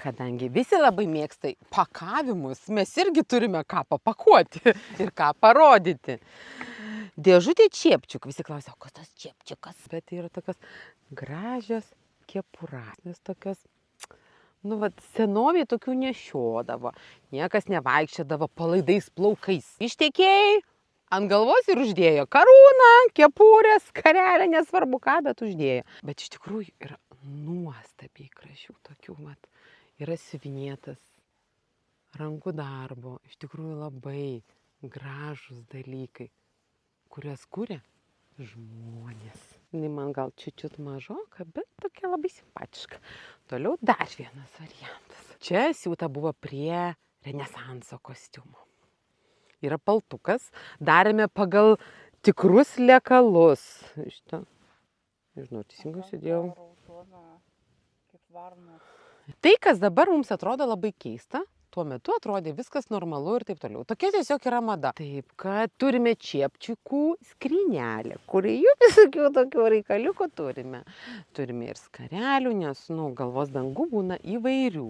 Kadangi visi labai mėgsta pakavimus, mes irgi turime ką papakuoti ir ką parodyti. Dėžutė čiepčiuk. Visi klausia, o kas tas čiepčiukas? Bet tai yra tokios gražios kepurasnės, tokios, senovėje tokių nešiodavo. Niekas nevaikščiodavo palaidais plaukais. Ištekėjai ant galvos ir uždėjo karūną, kepurę, skarelę, nesvarbu ką, bet uždėjo. Bet iš tikrųjų yra nuostabiai gražių tokių, yra siuvinėtas rankų darbo. Iš tikrųjų labai gražūs dalykai, kurias kuria žmonės. Man gal čiut mažoka, bet tokia labai simpatiška. Toliau dar vienas variantas. Čia siūta buvo prie renesanso kostiumo. Yra paltukas, darėme pagal tikrus lekalus. Šitą, nežinau, teisingai sudėjau. Tai, kas dabar mums atrodo labai keista, tuo metu atrodė viskas normalu ir taip toliau. Tokia tiesiog yra mada. Taip, kad turime čiepčiukų skrynelę, kurioje visokių tokių reikaliukų turime. Turime ir skarelių, nes galvos dangų būna įvairių.